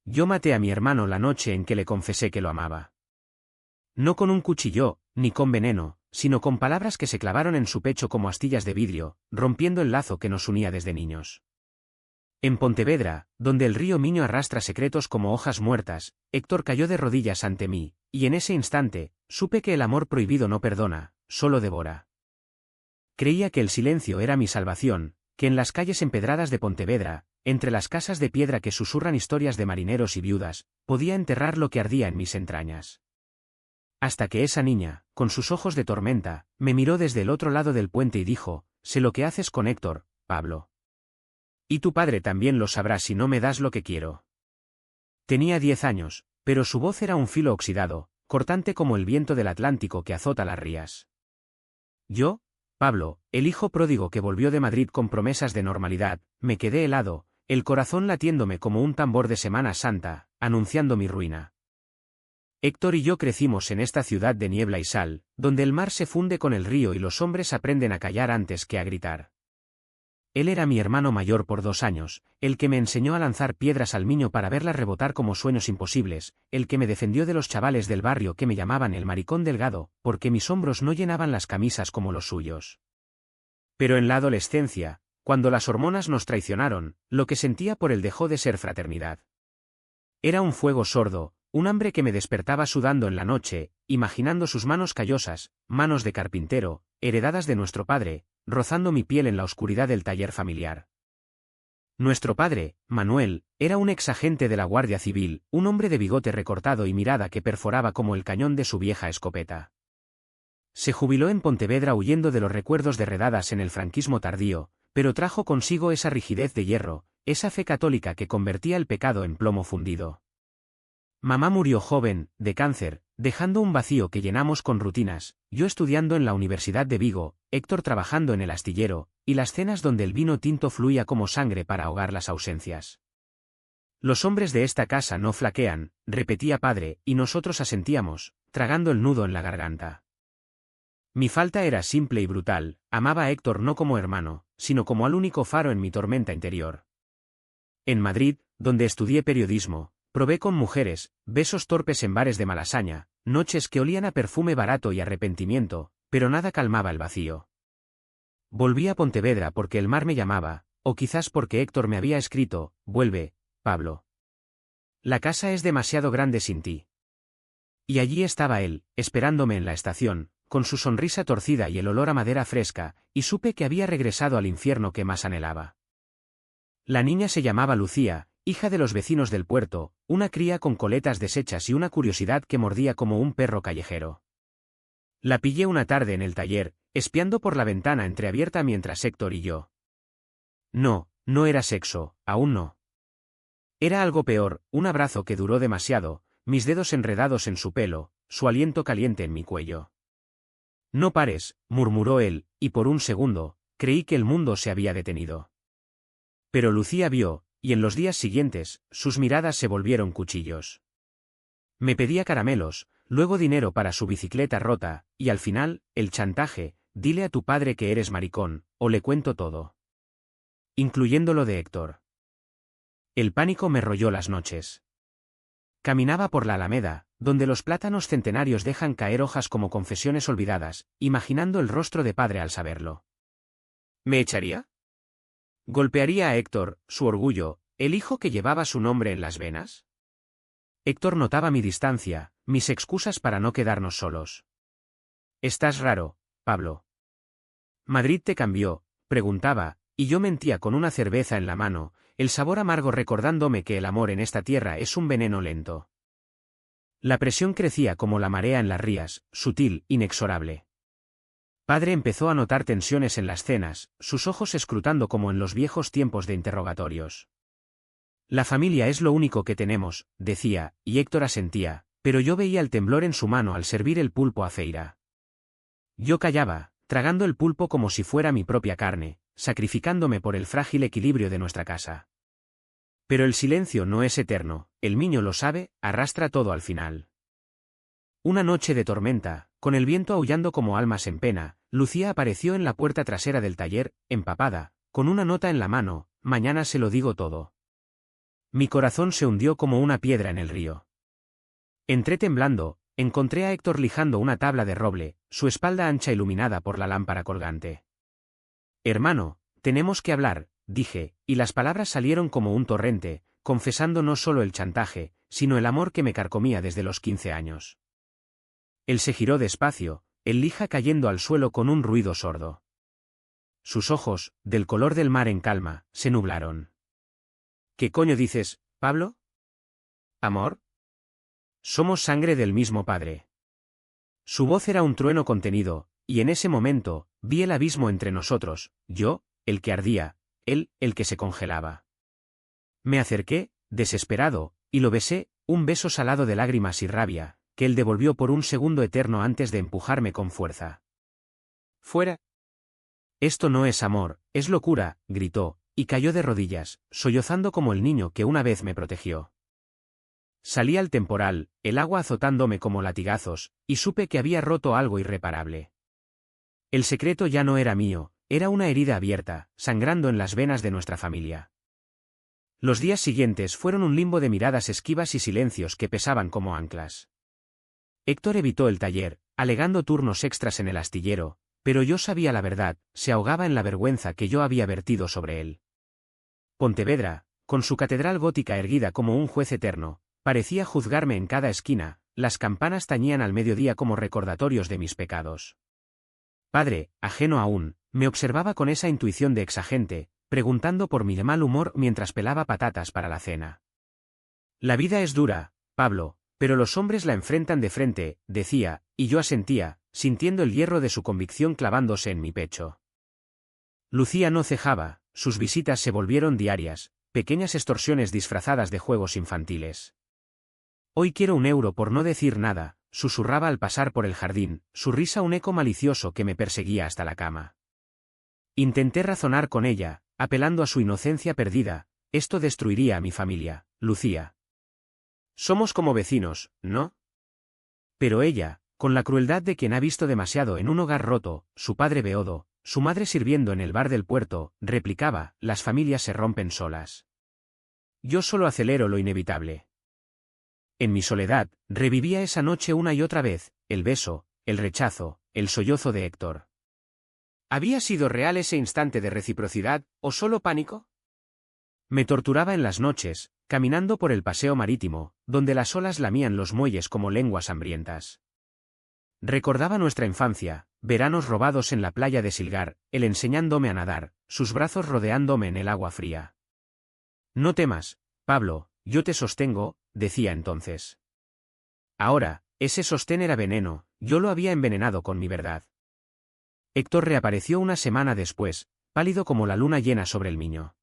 Yo maté a mi hermano la noche en que le confesé que lo amaba. No con un cuchillo, ni con veneno, sino con palabras que se clavaron en su pecho como astillas de vidrio, rompiendo el lazo que nos unía desde niños. En Pontevedra, donde el río Miño arrastra secretos como hojas muertas, Héctor cayó de rodillas ante mí, y en ese instante, supe que el amor prohibido no perdona, solo devora. Creía que el silencio era mi salvación, que en las calles empedradas de Pontevedra, entre las casas de piedra que susurran historias de marineros y viudas, podía enterrar lo que ardía en mis entrañas. Hasta que esa niña, con sus ojos de tormenta, me miró desde el otro lado del puente y dijo: «Sé lo que haces con Héctor, Pablo. Y tu padre también lo sabrá si no me das lo que quiero». Tenía 10 años, pero su voz era un filo oxidado, cortante como el viento del Atlántico que azota las rías. Yo, Pablo, el hijo pródigo que volvió de Madrid con promesas de normalidad, me quedé helado, el corazón latiéndome como un tambor de Semana Santa, anunciando mi ruina. Héctor y yo crecimos en esta ciudad de niebla y sal, donde el mar se funde con el río y los hombres aprenden a callar antes que a gritar. Él era mi hermano mayor por 2 años, el que me enseñó a lanzar piedras al Miño para verlas rebotar como sueños imposibles, el que me defendió de los chavales del barrio que me llamaban el maricón delgado, porque mis hombros no llenaban las camisas como los suyos. Pero en la adolescencia, cuando las hormonas nos traicionaron, lo que sentía por él dejó de ser fraternidad. Era un fuego sordo, un hambre que me despertaba sudando en la noche, imaginando sus manos callosas, manos de carpintero, heredadas de nuestro padre, rozando mi piel en la oscuridad del taller familiar. Nuestro padre, Manuel, era un exagente de la Guardia Civil, un hombre de bigote recortado y mirada que perforaba como el cañón de su vieja escopeta. Se jubiló en Pontevedra huyendo de los recuerdos de redadas en el franquismo tardío, pero trajo consigo esa rigidez de hierro, esa fe católica que convertía el pecado en plomo fundido. Mamá murió joven, de cáncer, dejando un vacío que llenamos con rutinas, yo estudiando en la Universidad de Vigo, Héctor trabajando en el astillero, y las cenas donde el vino tinto fluía como sangre para ahogar las ausencias. Los hombres de esta casa no flaquean, repetía padre, y nosotros asentíamos, tragando el nudo en la garganta. Mi falta era simple y brutal, amaba a Héctor no como hermano, sino como al único faro en mi tormenta interior. En Madrid, donde estudié periodismo, probé con mujeres, besos torpes en bares de Malasaña, noches que olían a perfume barato y arrepentimiento, pero nada calmaba el vacío. Volví a Pontevedra porque el mar me llamaba, o quizás porque Héctor me había escrito: «Vuelve, Pablo. La casa es demasiado grande sin ti». Y allí estaba él, esperándome en la estación, con su sonrisa torcida y el olor a madera fresca, y supe que había regresado al infierno que más anhelaba. La niña se llamaba Lucía, hija de los vecinos del puerto, una cría con coletas deshechas y una curiosidad que mordía como un perro callejero. La pillé una tarde en el taller, espiando por la ventana entreabierta mientras Héctor y yo. No, no era sexo, aún no. Era algo peor, un abrazo que duró demasiado, mis dedos enredados en su pelo, su aliento caliente en mi cuello. «No pares», murmuró él, y por un segundo, creí que el mundo se había detenido. Pero Lucía vio, y en los días siguientes, sus miradas se volvieron cuchillos. Me pedía caramelos, luego dinero para su bicicleta rota, y al final, el chantaje: «Dile a tu padre que eres maricón, o le cuento todo». Incluyendo lo de Héctor. El pánico me royó las noches. Caminaba por la Alameda, donde los plátanos centenarios dejan caer hojas como confesiones olvidadas, imaginando el rostro de padre al saberlo. ¿Me echaría? ¿Golpearía a Héctor, su orgullo, el hijo que llevaba su nombre en las venas? Héctor notaba mi distancia, mis excusas para no quedarnos solos. «Estás raro, Pablo. ¿Madrid te cambió?», preguntaba, y yo mentía con una cerveza en la mano, el sabor amargo recordándome que el amor en esta tierra es un veneno lento. La presión crecía como la marea en las rías, sutil, inexorable. Padre empezó a notar tensiones en las cenas, sus ojos escrutando como en los viejos tiempos de interrogatorios. «La familia es lo único que tenemos», decía, y Héctor asentía, pero yo veía el temblor en su mano al servir el pulpo a Feira. Yo callaba, tragando el pulpo como si fuera mi propia carne, sacrificándome por el frágil equilibrio de nuestra casa. Pero el silencio no es eterno, el Miño lo sabe, arrastra todo al final. Una noche de tormenta, con el viento aullando como almas en pena, Lucía apareció en la puerta trasera del taller, empapada, con una nota en la mano: «Mañana se lo digo todo». Mi corazón se hundió como una piedra en el río. Entré temblando, encontré a Héctor lijando una tabla de roble, su espalda ancha iluminada por la lámpara colgante. Hermano, tenemos que hablar, dije, y las palabras salieron como un torrente, confesando no solo el chantaje, sino el amor que me carcomía desde los 15 años. Él se giró despacio, el lija cayendo al suelo con un ruido sordo. Sus ojos, del color del mar en calma, se nublaron. ¿Qué coño dices, Pablo? ¿Amor? Somos sangre del mismo padre. Su voz era un trueno contenido, y en ese momento, vi el abismo entre nosotros, yo, el que ardía, él, el que se congelaba. Me acerqué, desesperado, y lo besé, un beso salado de lágrimas y rabia, que él devolvió por un segundo eterno antes de empujarme con fuerza. ¡Fuera! Esto no es amor, es locura, gritó, y cayó de rodillas, sollozando como el niño que una vez me protegió. Salí al temporal, el agua azotándome como latigazos, y supe que había roto algo irreparable. El secreto ya no era mío, era una herida abierta, sangrando en las venas de nuestra familia. Los días siguientes fueron un limbo de miradas esquivas y silencios que pesaban como anclas. Héctor evitó el taller, alegando turnos extras en el astillero, pero yo sabía la verdad, se ahogaba en la vergüenza que yo había vertido sobre él. Pontevedra, con su catedral gótica erguida como un juez eterno, parecía juzgarme en cada esquina, las campanas tañían al mediodía como recordatorios de mis pecados. Padre, ajeno aún, me observaba con esa intuición de exagente, preguntando por mi mal humor mientras pelaba patatas para la cena. La vida es dura, Pablo, pero los hombres la enfrentan de frente, decía, y yo asentía, sintiendo el hierro de su convicción clavándose en mi pecho. Lucía no cejaba, sus visitas se volvieron diarias, pequeñas extorsiones disfrazadas de juegos infantiles. Hoy quiero €1 por no decir nada, susurraba al pasar por el jardín, su risa un eco malicioso que me perseguía hasta la cama. Intenté razonar con ella, apelando a su inocencia perdida, esto destruiría a mi familia, Lucía. Somos como vecinos, ¿no? Pero ella, con la crueldad de quien ha visto demasiado en un hogar roto, su padre beodo, su madre sirviendo en el bar del puerto, replicaba, las familias se rompen solas. Yo solo acelero lo inevitable. En mi soledad, revivía esa noche una y otra vez, el beso, el rechazo, el sollozo de Héctor. ¿Había sido real ese instante de reciprocidad, o solo pánico? Me torturaba en las noches, caminando por el paseo marítimo, donde las olas lamían los muelles como lenguas hambrientas. Recordaba nuestra infancia, veranos robados en la playa de Silgar, él enseñándome a nadar, sus brazos rodeándome en el agua fría. No temas, Pablo, yo te sostengo, decía entonces. Ahora, ese sostén era veneno, yo lo había envenenado con mi verdad. Héctor reapareció una semana después, pálido como la luna llena sobre el Miño.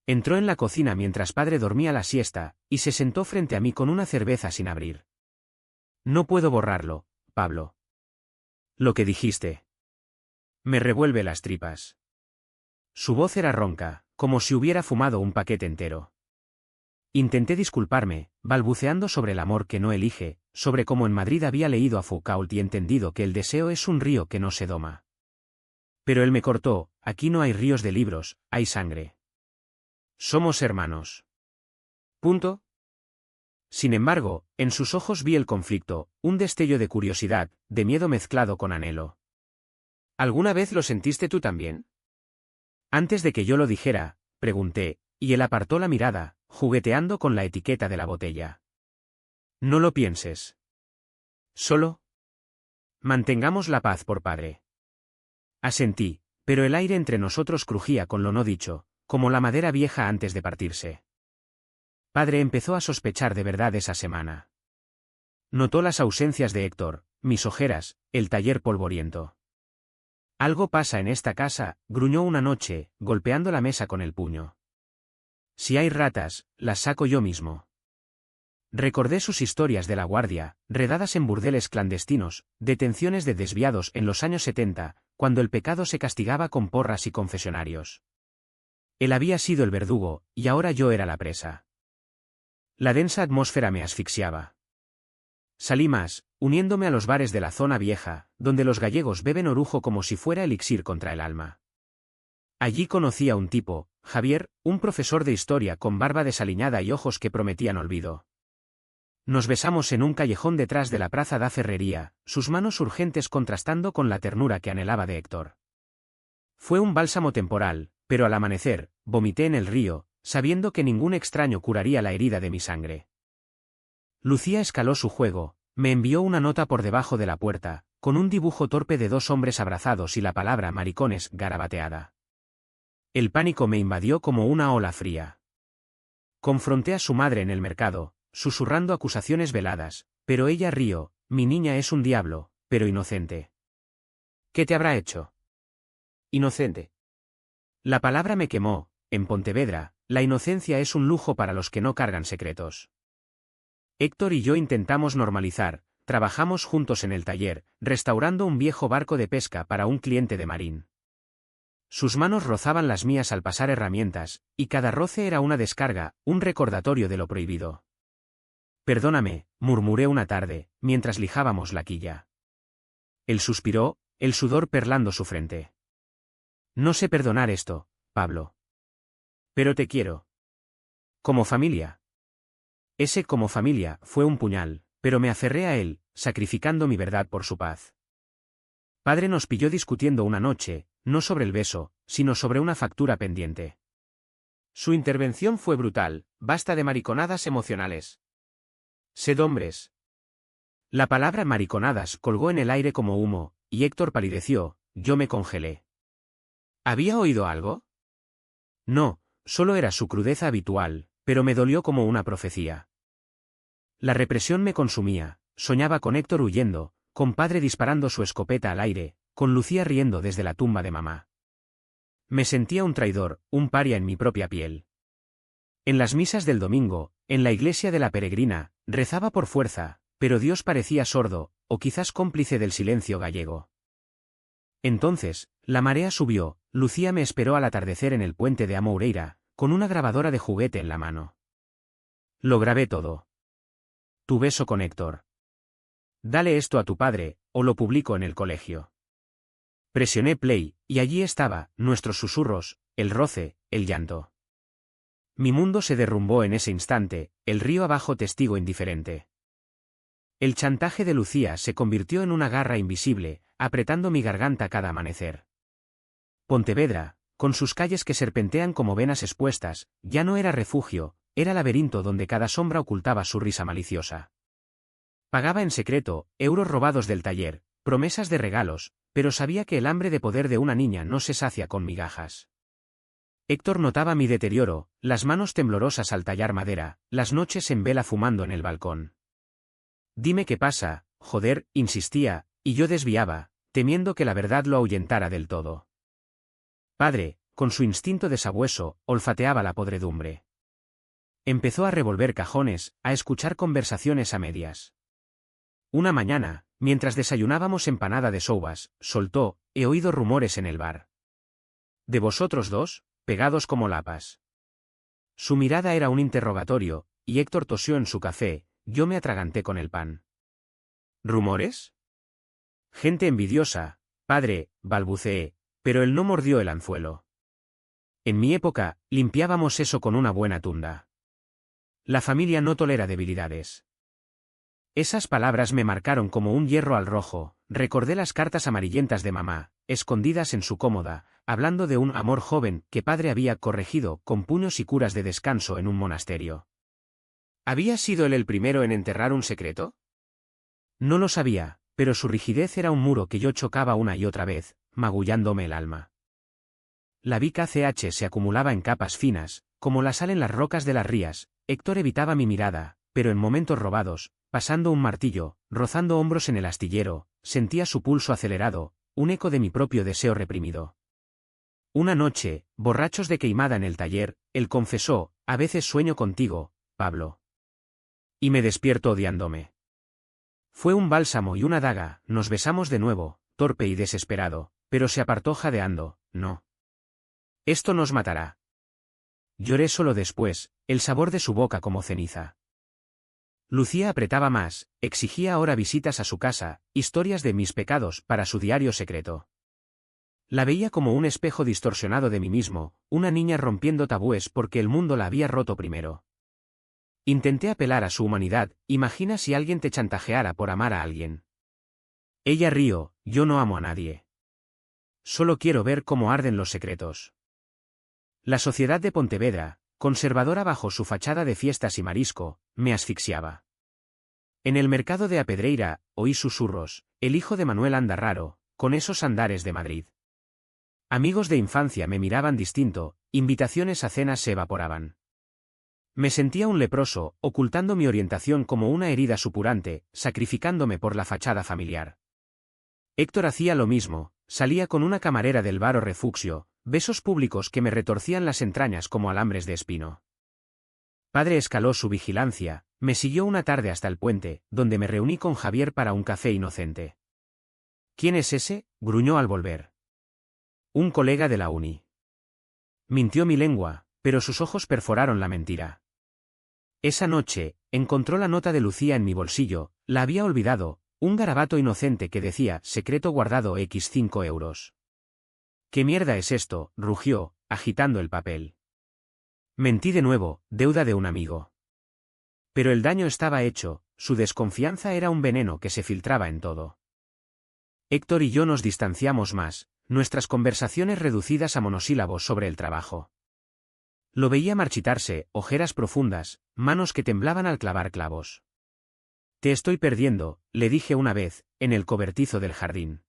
Entró en la cocina mientras padre dormía la siesta, y se sentó frente a mí con una cerveza sin abrir. No puedo borrarlo, Pablo. Lo que dijiste. Me revuelve las tripas. Su voz era ronca, como si hubiera fumado un paquete entero. Intenté disculparme, balbuceando sobre el amor que no elige, sobre cómo en Madrid había leído a Foucault y entendido que el deseo es un río que no se doma. Pero él me cortó, aquí no hay ríos de libros, hay sangre. Somos hermanos. Punto. Sin embargo, en sus ojos vi el conflicto, un destello de curiosidad, de miedo mezclado con anhelo. ¿Alguna vez lo sentiste tú también? Antes de que yo lo dijera, pregunté, y él apartó la mirada, jugueteando con la etiqueta de la botella. No lo pienses. Solo mantengamos la paz por padre. Asentí, pero el aire entre nosotros crujía con lo no dicho, como la madera vieja antes de partirse. Padre empezó a sospechar de verdad esa semana. Notó las ausencias de Héctor, mis ojeras, el taller polvoriento. Algo pasa en esta casa, gruñó una noche, golpeando la mesa con el puño. Si hay ratas, las saco yo mismo. Recordé sus historias de la guardia, redadas en burdeles clandestinos, detenciones de desviados en los años 70, cuando el pecado se castigaba con porras y confesionarios. Él había sido el verdugo, y ahora yo era la presa. La densa atmósfera me asfixiaba. Salí más, uniéndome a los bares de la zona vieja, donde los gallegos beben orujo como si fuera elixir contra el alma. Allí conocí a un tipo, Javier, un profesor de historia con barba desaliñada y ojos que prometían olvido. Nos besamos en un callejón detrás de la Plaza da Ferrería, sus manos urgentes contrastando con la ternura que anhelaba de Héctor. Fue un bálsamo temporal, pero al amanecer, vomité en el río, sabiendo que ningún extraño curaría la herida de mi sangre. Lucía escaló su juego, me envió una nota por debajo de la puerta, con un dibujo torpe de dos hombres abrazados y la palabra maricones garabateada. El pánico me invadió como una ola fría. Confronté a su madre en el mercado, susurrando acusaciones veladas, pero ella rió, mi niña es un diablo, pero inocente. ¿Qué te habrá hecho? Inocente. La palabra me quemó, en Pontevedra, la inocencia es un lujo para los que no cargan secretos. Héctor y yo intentamos normalizar, trabajamos juntos en el taller, restaurando un viejo barco de pesca para un cliente de Marín. Sus manos rozaban las mías al pasar herramientas, y cada roce era una descarga, un recordatorio de lo prohibido. Perdóname, murmuré una tarde, mientras lijábamos la quilla. Él suspiró, el sudor perlando su frente. No sé perdonar esto, Pablo. Pero te quiero. Como familia. Ese como familia fue un puñal, pero me aferré a él, sacrificando mi verdad por su paz. Padre nos pilló discutiendo una noche, no sobre el beso, sino sobre una factura pendiente. Su intervención fue brutal, basta de mariconadas emocionales. Sed hombres. La palabra mariconadas colgó en el aire como humo, y Héctor palideció, yo me congelé. ¿Había oído algo? No, solo era su crudeza habitual, pero me dolió como una profecía. La represión me consumía, soñaba con Héctor huyendo, con padre disparando su escopeta al aire, con Lucía riendo desde la tumba de mamá. Me sentía un traidor, un paria en mi propia piel. En las misas del domingo, en la iglesia de la Peregrina, rezaba por fuerza, pero Dios parecía sordo, o quizás cómplice del silencio gallego. Entonces, la marea subió, Lucía me esperó al atardecer en el puente de Amoureira, con una grabadora de juguete en la mano. Lo grabé todo. Tu beso con Héctor. Dale esto a tu padre, o lo publico en el colegio. Presioné play, y allí estaba, nuestros susurros, el roce, el llanto. Mi mundo se derrumbó en ese instante, el río abajo testigo indiferente. El chantaje de Lucía se convirtió en una garra invisible, apretando mi garganta cada amanecer. Pontevedra, con sus calles que serpentean como venas expuestas, ya no era refugio, era laberinto donde cada sombra ocultaba su risa maliciosa. Pagaba en secreto, euros robados del taller, promesas de regalos, pero sabía que el hambre de poder de una niña no se sacia con migajas. Héctor notaba mi deterioro, las manos temblorosas al tallar madera, las noches en vela fumando en el balcón. Dime qué pasa, joder, insistía, y yo desviaba, temiendo que la verdad lo ahuyentara del todo. Padre, con su instinto de sabueso, olfateaba la podredumbre. Empezó a revolver cajones, a escuchar conversaciones a medias. Una mañana, mientras desayunábamos empanada de soubas, soltó, he oído rumores en el bar. ¿De vosotros dos? Pegados como lapas. Su mirada era un interrogatorio, y Héctor tosió en su café, yo me atraganté con el pan. ¿Rumores? Gente envidiosa, padre, balbuceé, pero él no mordió el anzuelo. En mi época, limpiábamos eso con una buena tunda. La familia no tolera debilidades. Esas palabras me marcaron como un hierro al rojo, recordé las cartas amarillentas de mamá, escondidas en su cómoda, hablando de un amor joven que padre había corregido con puños y curas de descanso en un monasterio. ¿Había sido él el primero en enterrar un secreto? No lo sabía, pero su rigidez era un muro que yo chocaba una y otra vez, magullándome el alma. La vica CH se acumulaba en capas finas, como la sal en las rocas de las rías. Héctor evitaba mi mirada, pero en momentos robados, pasando un martillo, rozando hombros en el astillero, sentía su pulso acelerado, un eco de mi propio deseo reprimido. Una noche, borrachos de queimada en el taller, él confesó, a veces sueño contigo, Pablo. Y me despierto odiándome. Fue un bálsamo y una daga, nos besamos de nuevo, torpe y desesperado, pero se apartó jadeando, no. Esto nos matará. Lloré solo después, el sabor de su boca como ceniza. Lucía apretaba más, exigía ahora visitas a su casa, historias de mis pecados para su diario secreto. La veía como un espejo distorsionado de mí mismo, una niña rompiendo tabúes porque el mundo la había roto primero. Intenté apelar a su humanidad. Imagina si alguien te chantajeara por amar a alguien. Ella rió, yo no amo a nadie. Solo quiero ver cómo arden los secretos. La sociedad de Pontevedra, conservadora bajo su fachada de fiestas y marisco, me asfixiaba. En el mercado de Apedreira, oí susurros, el hijo de Manuel anda raro, con esos andares de Madrid. Amigos de infancia me miraban distinto, invitaciones a cenas se evaporaban. Me sentía un leproso, ocultando mi orientación como una herida supurante, sacrificándome por la fachada familiar. Héctor hacía lo mismo, salía con una camarera del bar o refugio, besos públicos que me retorcían las entrañas como alambres de espino. Padre escaló su vigilancia, me siguió una tarde hasta el puente, donde me reuní con Javier para un café inocente. ¿Quién es ese?, gruñó al volver. Un colega de la uni. Mintió mi lengua, pero sus ojos perforaron la mentira. Esa noche, encontró la nota de Lucía en mi bolsillo, la había olvidado, un garabato inocente que decía, secreto guardado x 5 euros. ¿Qué mierda es esto?, rugió, agitando el papel. Mentí de nuevo, deuda de un amigo. Pero el daño estaba hecho, su desconfianza era un veneno que se filtraba en todo. Héctor y yo nos distanciamos más, nuestras conversaciones reducidas a monosílabos sobre el trabajo. Lo veía marchitarse, ojeras profundas, manos que temblaban al clavar clavos. Te estoy perdiendo, le dije una vez, en el cobertizo del jardín.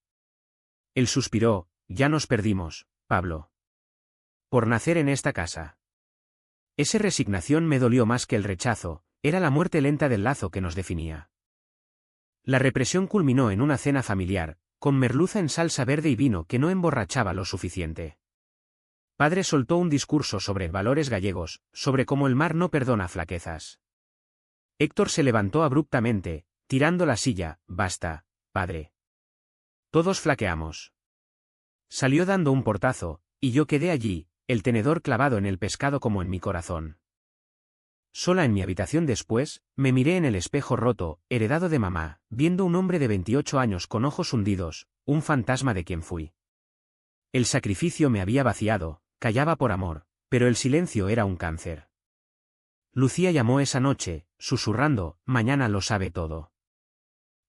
Él suspiró, ya nos perdimos, Pablo. Por nacer en esta casa. Esa resignación me dolió más que el rechazo, era la muerte lenta del lazo que nos definía. La represión culminó en una cena familiar, con merluza en salsa verde y vino que no emborrachaba lo suficiente. Padre soltó un discurso sobre valores gallegos, sobre cómo el mar no perdona flaquezas. Héctor se levantó abruptamente, tirando la silla, basta, padre. Todos flaqueamos. Salió dando un portazo, y yo quedé allí, el tenedor clavado en el pescado como en mi corazón. Sola en mi habitación después, me miré en el espejo roto, heredado de mamá, viendo un hombre de 28 años con ojos hundidos, un fantasma de quien fui. El sacrificio me había vaciado, callaba por amor, pero el silencio era un cáncer. Lucía llamó esa noche, susurrando, mañana lo sabe todo.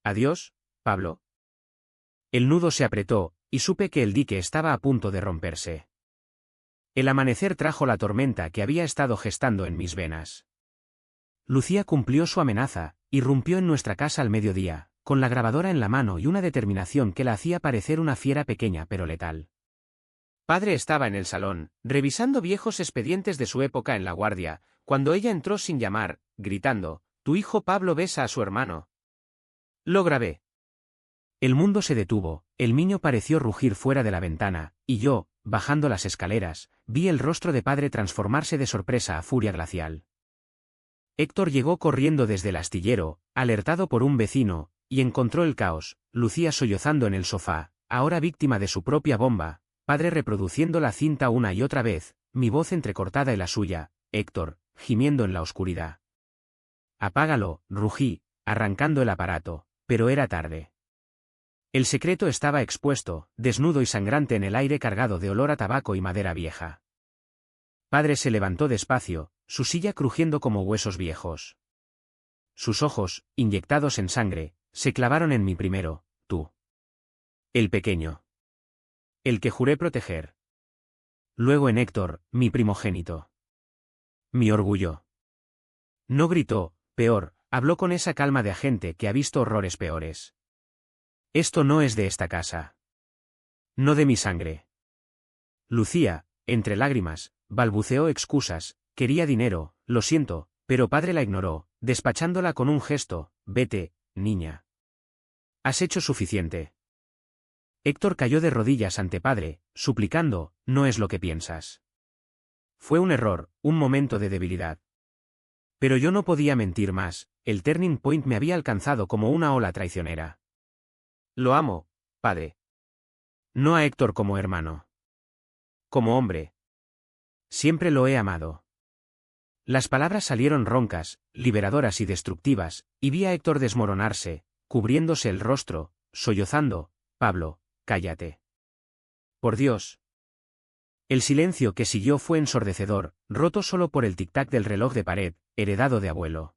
Adiós, Pablo. El nudo se apretó, y supe que el dique estaba a punto de romperse. El amanecer trajo la tormenta que había estado gestando en mis venas. Lucía cumplió su amenaza, irrumpió en nuestra casa al mediodía, con la grabadora en la mano y una determinación que la hacía parecer una fiera pequeña pero letal. Padre estaba en el salón, revisando viejos expedientes de su época en La Guardia, cuando ella entró sin llamar, gritando, «Tu hijo Pablo besa a su hermano». Lo grabé. El mundo se detuvo, el niño pareció rugir fuera de la ventana, y yo, bajando las escaleras, vi el rostro de padre transformarse de sorpresa a furia glacial. Héctor llegó corriendo desde el astillero, alertado por un vecino, y encontró el caos, Lucía sollozando en el sofá, ahora víctima de su propia bomba, padre reproduciendo la cinta una y otra vez, mi voz entrecortada y la suya, Héctor, gimiendo en la oscuridad. «Apágalo», rugí, arrancando el aparato, pero era tarde. El secreto estaba expuesto, desnudo y sangrante en el aire cargado de olor a tabaco y madera vieja. Padre se levantó despacio, su silla crujiendo como huesos viejos. Sus ojos, inyectados en sangre, se clavaron en mí primero, tú. El pequeño. El que juré proteger. Luego en Héctor, mi primogénito. Mi orgullo. No gritó, peor, habló con esa calma de agente que ha visto horrores peores. Esto no es de esta casa. No de mi sangre. Lucía, entre lágrimas, balbuceó excusas, quería dinero, lo siento, pero padre la ignoró, despachándola con un gesto, vete, niña. Has hecho suficiente. Héctor cayó de rodillas ante padre, suplicando, no es lo que piensas. Fue un error, un momento de debilidad. Pero yo no podía mentir más, el turning point me había alcanzado como una ola traicionera. Lo amo, padre. No a Héctor como hermano. Como hombre. Siempre lo he amado. Las palabras salieron roncas, liberadoras y destructivas, y vi a Héctor desmoronarse, cubriéndose el rostro, sollozando, Pablo, cállate. Por Dios. El silencio que siguió fue ensordecedor, roto solo por el tic-tac del reloj de pared, heredado de abuelo.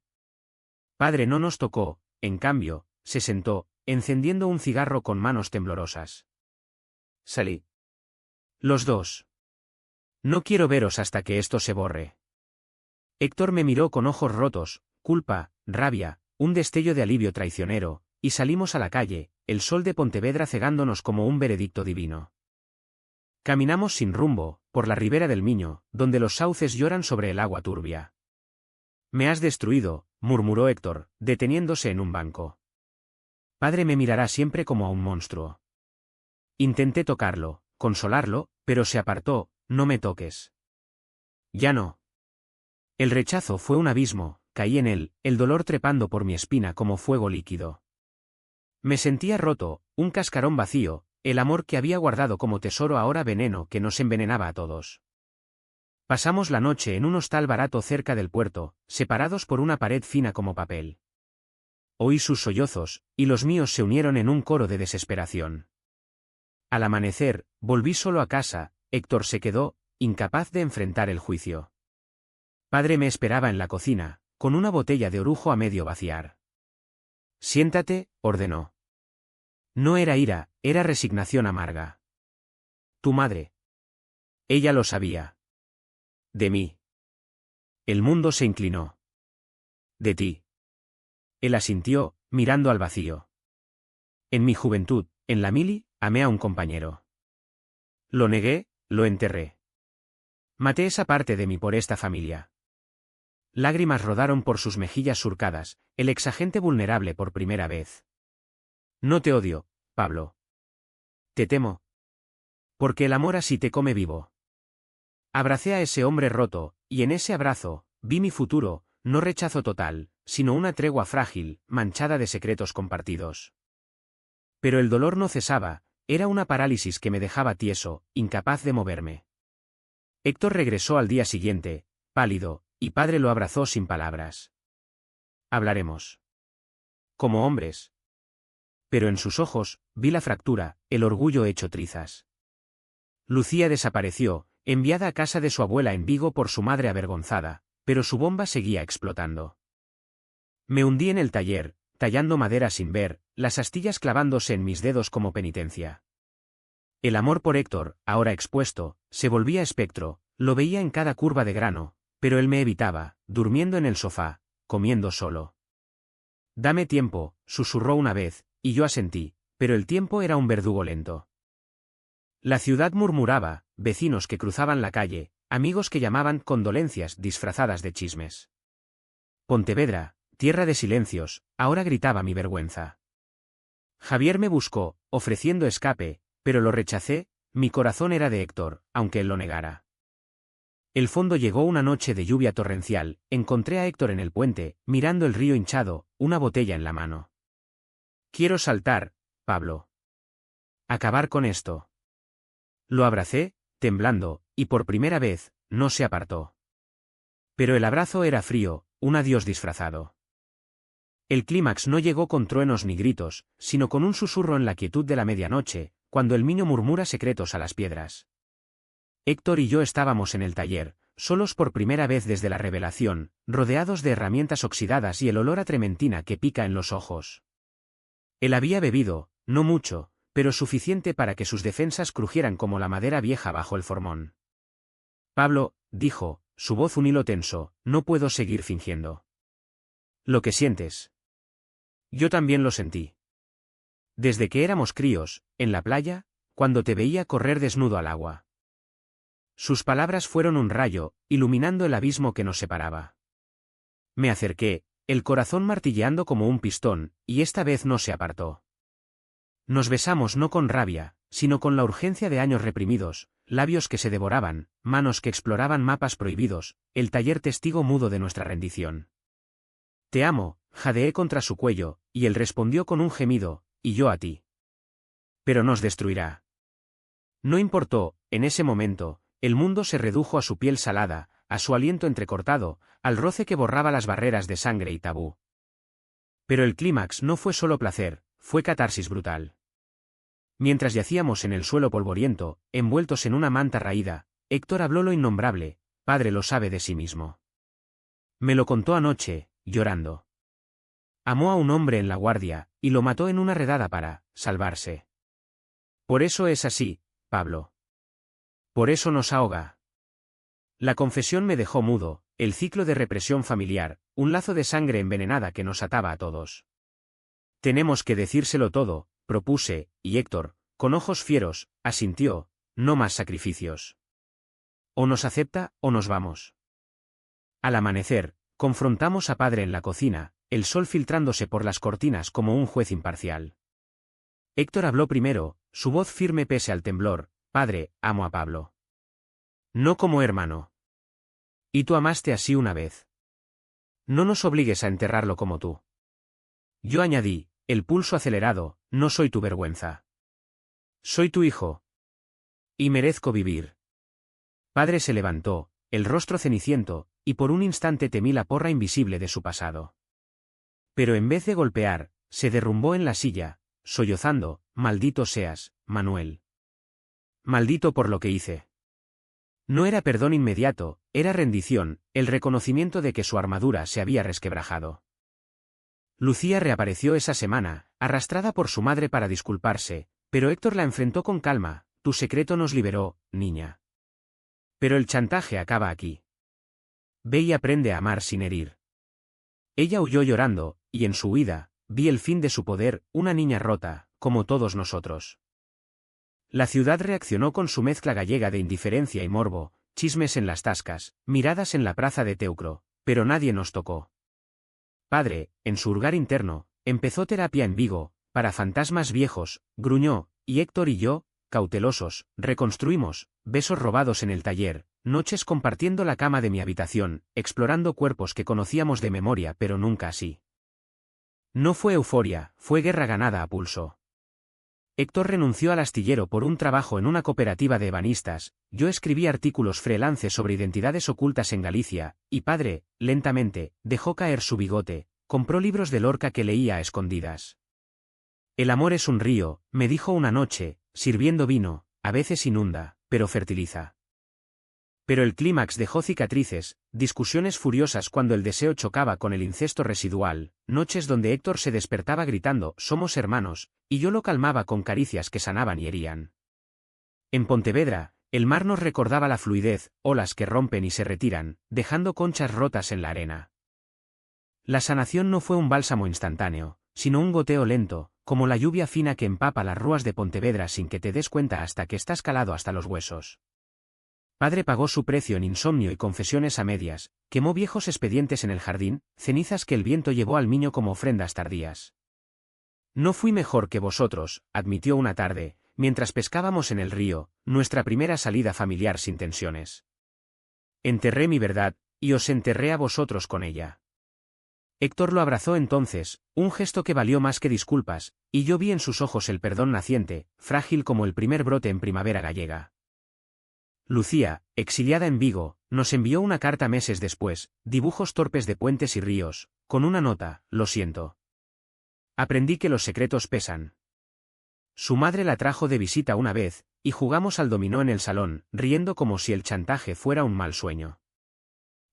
Padre no nos tocó, en cambio, se sentó, encendiendo un cigarro con manos temblorosas. Salí. Los dos. No quiero veros hasta que esto se borre. Héctor me miró con ojos rotos, culpa, rabia, un destello de alivio traicionero, y salimos a la calle, el sol de Pontevedra cegándonos como un veredicto divino. Caminamos sin rumbo, por la ribera del Miño, donde los sauces lloran sobre el agua turbia. Me has destruido, murmuró Héctor, deteniéndose en un banco. Padre me mirará siempre como a un monstruo. Intenté tocarlo, consolarlo, pero se apartó, no me toques. Ya no. El rechazo fue un abismo, caí en él, el dolor trepando por mi espina como fuego líquido. Me sentía roto, un cascarón vacío, el amor que había guardado como tesoro ahora veneno que nos envenenaba a todos. Pasamos la noche en un hostal barato cerca del puerto, separados por una pared fina como papel. Oí sus sollozos, y los míos se unieron en un coro de desesperación. Al amanecer, volví solo a casa, Héctor se quedó, incapaz de enfrentar el juicio. Padre me esperaba en la cocina, con una botella de orujo a medio vaciar. Siéntate, ordenó. No era ira, era resignación amarga. Tu madre. Ella lo sabía. De mí. El mundo se inclinó. De ti. Él asintió, mirando al vacío. En mi juventud, en la mili, amé a un compañero. Lo negué, lo enterré. Maté esa parte de mí por esta familia. Lágrimas rodaron por sus mejillas surcadas, el exagente vulnerable por primera vez. No te odio, Pablo. Te temo. Porque el amor así te come vivo. Abracé a ese hombre roto, y en ese abrazo, vi mi futuro, no rechazo total, sino una tregua frágil, manchada de secretos compartidos. Pero el dolor no cesaba, era una parálisis que me dejaba tieso, incapaz de moverme. Héctor regresó al día siguiente, pálido, y padre lo abrazó sin palabras. Hablaremos. Como hombres. Pero en sus ojos, vi la fractura, el orgullo hecho trizas. Lucía desapareció, enviada a casa de su abuela en Vigo por su madre avergonzada, pero su bomba seguía explotando. Me hundí en el taller, tallando madera sin ver, las astillas clavándose en mis dedos como penitencia. El amor por Héctor, ahora expuesto, se volvía espectro, lo veía en cada curva de grano, pero él me evitaba, durmiendo en el sofá, comiendo solo. Dame tiempo, susurró una vez, y yo asentí, pero el tiempo era un verdugo lento. La ciudad murmuraba, vecinos que cruzaban la calle, amigos que llamaban condolencias disfrazadas de chismes. Pontevedra, tierra de silencios, ahora gritaba mi vergüenza. Javier me buscó, ofreciendo escape, pero lo rechacé, mi corazón era de Héctor, aunque él lo negara. El fondo llegó una noche de lluvia torrencial, encontré a Héctor en el puente, mirando el río hinchado, una botella en la mano. Quiero saltar, Pablo. Acabar con esto. Lo abracé, temblando, y por primera vez, no se apartó. Pero el abrazo era frío, un adiós disfrazado. El clímax no llegó con truenos ni gritos, sino con un susurro en la quietud de la medianoche, cuando el Miño murmura secretos a las piedras. Héctor y yo estábamos en el taller, solos por primera vez desde la revelación, rodeados de herramientas oxidadas y el olor a trementina que pica en los ojos. Él había bebido, no mucho, pero suficiente para que sus defensas crujieran como la madera vieja bajo el formón. Pablo, dijo, su voz un hilo tenso, no puedo seguir fingiendo. Lo que sientes. Yo también lo sentí. Desde que éramos críos, en la playa, cuando te veía correr desnudo al agua. Sus palabras fueron un rayo, iluminando el abismo que nos separaba. Me acerqué, el corazón martilleando como un pistón, y esta vez no se apartó. Nos besamos no con rabia, sino con la urgencia de años reprimidos, labios que se devoraban, manos que exploraban mapas prohibidos, el taller testigo mudo de nuestra rendición. Te amo, jadeé contra su cuello, y él respondió con un gemido, y yo a ti. Pero nos destruirá. No importó, en ese momento, el mundo se redujo a su piel salada, a su aliento entrecortado, al roce que borraba las barreras de sangre y tabú. Pero el clímax no fue solo placer, fue catarsis brutal. Mientras yacíamos en el suelo polvoriento, envueltos en una manta raída, Héctor habló lo innombrable, padre lo sabe de sí mismo. Me lo contó anoche, llorando. Amó a un hombre en la guardia, y lo mató en una redada para salvarse. Por eso es así, Pablo. Por eso nos ahoga. La confesión me dejó mudo, el ciclo de represión familiar, un lazo de sangre envenenada que nos ataba a todos. Tenemos que decírselo todo, propuse, y Héctor, con ojos fieros, asintió, no más sacrificios. O nos acepta, o nos vamos. Al amanecer, confrontamos a padre en la cocina, el sol filtrándose por las cortinas como un juez imparcial. Héctor habló primero, su voz firme pese al temblor, padre, amo a Pablo. No como hermano. Y tú amaste así una vez. No nos obligues a enterrarlo como tú. Yo añadí, el pulso acelerado, no soy tu vergüenza. Soy tu hijo. Y merezco vivir. Padre se levantó, el rostro ceniciento, y por un instante temí la porra invisible de su pasado. Pero en vez de golpear, se derrumbó en la silla, sollozando, maldito seas, Manuel. Maldito por lo que hice. No era perdón inmediato, era rendición, el reconocimiento de que su armadura se había resquebrajado. Lucía reapareció esa semana, arrastrada por su madre para disculparse, pero Héctor la enfrentó con calma, tu secreto nos liberó, niña. Pero el chantaje acaba aquí. Ve y aprende a amar sin herir. Ella huyó llorando, y en su huida, vi el fin de su poder, una niña rota, como todos nosotros. La ciudad reaccionó con su mezcla gallega de indiferencia y morbo, chismes en las tascas, miradas en la plaza de Teucro, pero nadie nos tocó. Padre, en su hurgar interno, empezó terapia en Vigo, para fantasmas viejos, gruñó, y Héctor y yo, cautelosos, reconstruimos, besos robados en el taller, noches compartiendo la cama de mi habitación, explorando cuerpos que conocíamos de memoria pero nunca así. No fue euforia, fue guerra ganada a pulso. Héctor renunció al astillero por un trabajo en una cooperativa de ebanistas, yo escribí artículos freelance sobre identidades ocultas en Galicia, y padre, lentamente, dejó caer su bigote, compró libros de Lorca que leía a escondidas. El amor es un río, me dijo una noche, sirviendo vino, a veces inunda, pero fertiliza. Pero el clímax dejó cicatrices, discusiones furiosas cuando el deseo chocaba con el incesto residual, noches donde Héctor se despertaba gritando, somos hermanos, y yo lo calmaba con caricias que sanaban y herían. En Pontevedra, el mar nos recordaba la fluidez, olas que rompen y se retiran, dejando conchas rotas en la arena. La sanación no fue un bálsamo instantáneo, sino un goteo lento, como la lluvia fina que empapa las rúas de Pontevedra sin que te des cuenta hasta que estás calado hasta los huesos. Padre pagó su precio en insomnio y confesiones a medias, quemó viejos expedientes en el jardín, cenizas que el viento llevó al niño como ofrendas tardías. No fui mejor que vosotros, admitió una tarde, mientras pescábamos en el río, nuestra primera salida familiar sin tensiones. Enterré mi verdad, y os enterré a vosotros con ella. Héctor lo abrazó entonces, un gesto que valió más que disculpas, y yo vi en sus ojos el perdón naciente, frágil como el primer brote en primavera gallega. Lucía, exiliada en Vigo, nos envió una carta meses después, dibujos torpes de puentes y ríos, con una nota, lo siento. Aprendí que los secretos pesan. Su madre la trajo de visita una vez, y jugamos al dominó en el salón, riendo como si el chantaje fuera un mal sueño.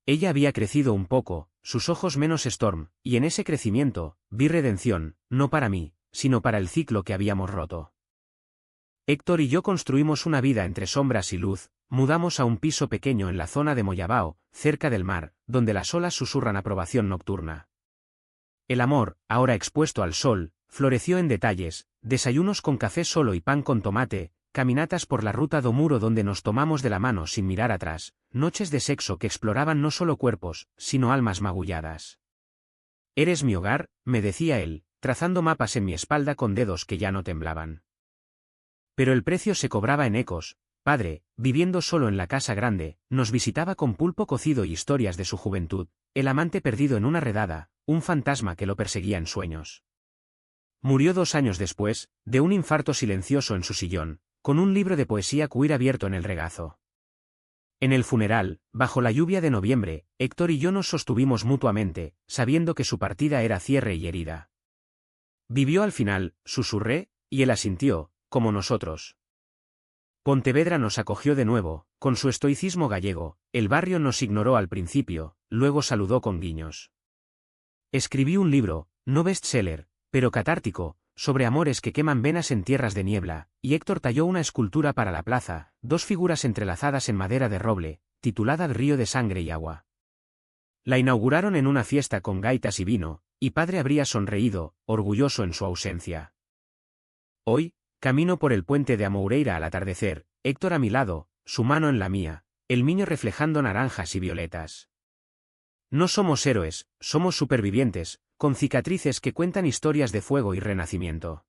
Ella había crecido un poco, sus ojos menos Storm, y en ese crecimiento, vi redención, no para mí, sino para el ciclo que habíamos roto. Héctor y yo construimos una vida entre sombras y luz, mudamos a un piso pequeño en la zona de Moyabao, cerca del mar, donde las olas susurran aprobación nocturna. El amor, ahora expuesto al sol, floreció en detalles, desayunos con café solo y pan con tomate, caminatas por la ruta do muro donde nos tomamos de la mano sin mirar atrás, noches de sexo que exploraban no solo cuerpos, sino almas magulladas. Eres mi hogar, me decía él, trazando mapas en mi espalda con dedos que ya no temblaban. Pero el precio se cobraba en ecos. Padre, viviendo solo en la casa grande, nos visitaba con pulpo cocido y historias de su juventud, el amante perdido en una redada, un fantasma que lo perseguía en sueños. Murió 2 años después, de un infarto silencioso en su sillón, con un libro de poesía queer abierto en el regazo. En el funeral, bajo la lluvia de noviembre, Héctor y yo nos sostuvimos mutuamente, sabiendo que su partida era cierre y herida. ¿Vivió al final?, susurré, y él asintió, como nosotros. Pontevedra nos acogió de nuevo, con su estoicismo gallego. El barrio nos ignoró al principio, luego saludó con guiños. Escribí un libro, no bestseller, pero catártico, sobre amores que queman venas en tierras de niebla, y Héctor talló una escultura para la plaza, dos figuras entrelazadas en madera de roble, titulada Río de Sangre y Agua. La inauguraron en una fiesta con gaitas y vino, y padre habría sonreído, orgulloso en su ausencia. Hoy, camino por el puente de Amoureira al atardecer, Héctor a mi lado, su mano en la mía, el miño reflejando naranjas y violetas. No somos héroes, somos supervivientes, con cicatrices que cuentan historias de fuego y renacimiento.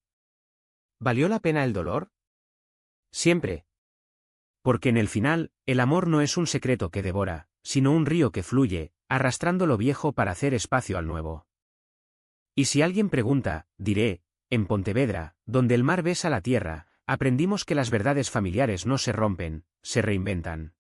¿Valió la pena el dolor? Siempre. Porque en el final, el amor no es un secreto que devora, sino un río que fluye, arrastrando lo viejo para hacer espacio al nuevo. Y si alguien pregunta, diré, en Pontevedra, donde el mar besa la tierra, aprendimos que las verdades familiares no se rompen, se reinventan.